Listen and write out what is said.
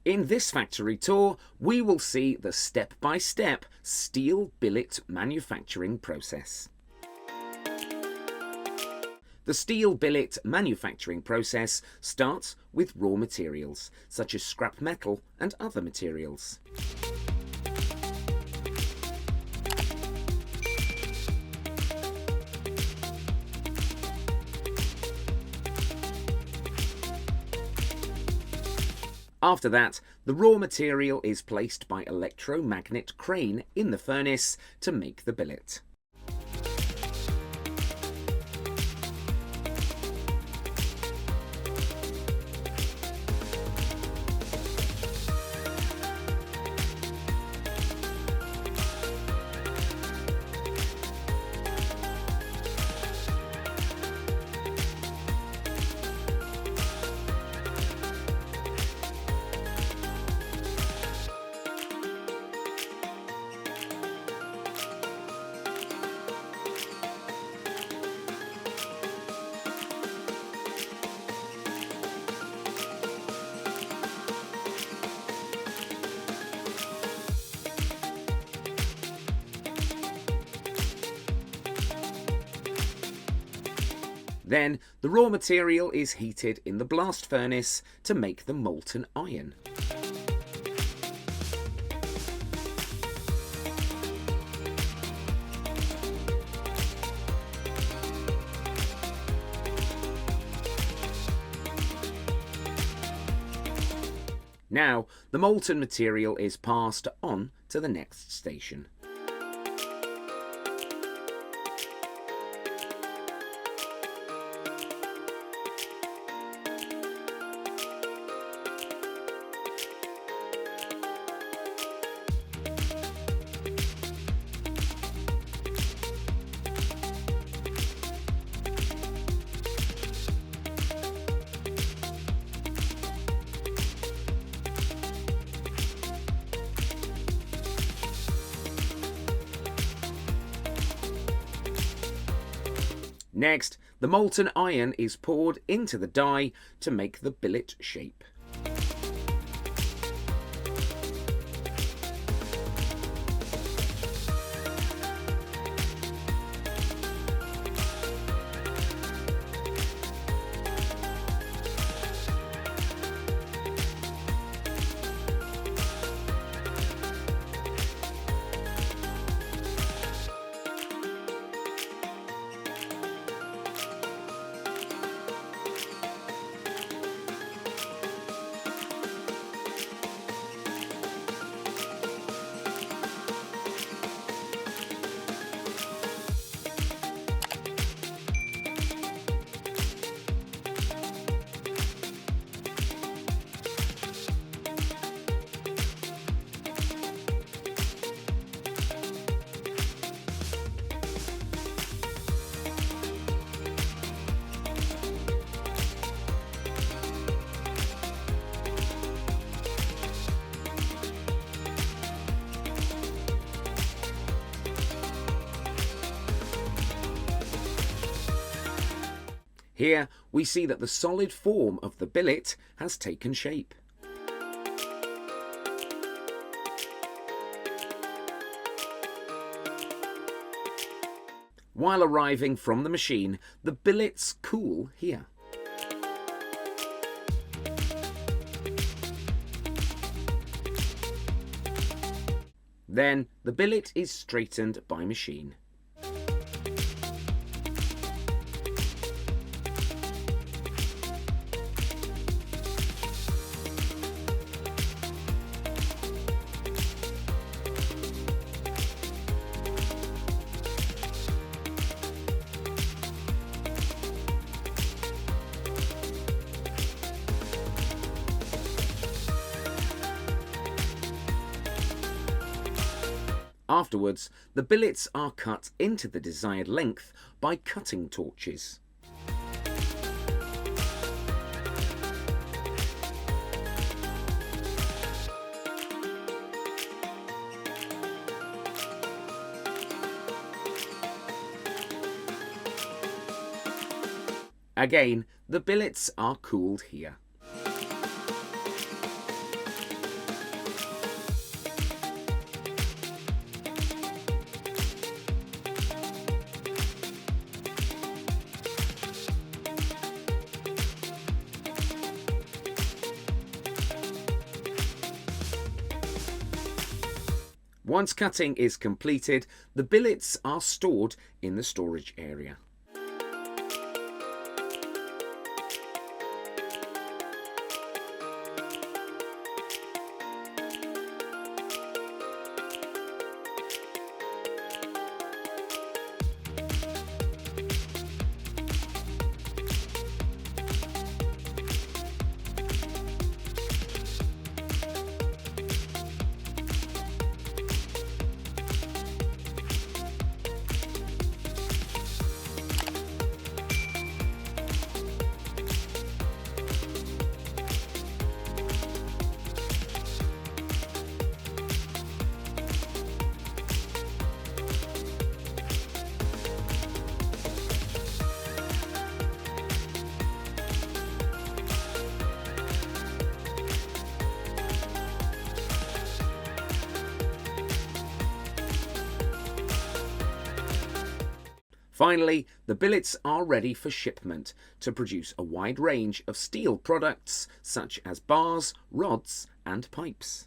In this factory tour, we will see the step-by-step steel billet manufacturing process. The steel billet manufacturing process starts with raw materials, such as scrap metal and other materials. After that, the raw material is placed by electromagnet crane in the furnace to make the billet. Then the raw material is heated in the blast furnace to make the molten iron. Now the molten material is passed on to the next station. Next, the molten iron is poured into the die to make the billet shape. Here we see that the solid form of the billet has taken shape. While arriving from the machine, the billets cool here. Then the billet is straightened by machine. Afterwards, the billets are cut into the desired length by cutting torches. Again, the billets are cooled here. Once cutting is completed, the billets are stored in the storage area. Finally, the billets are ready for shipment to produce a wide range of steel products such as bars, rods and pipes.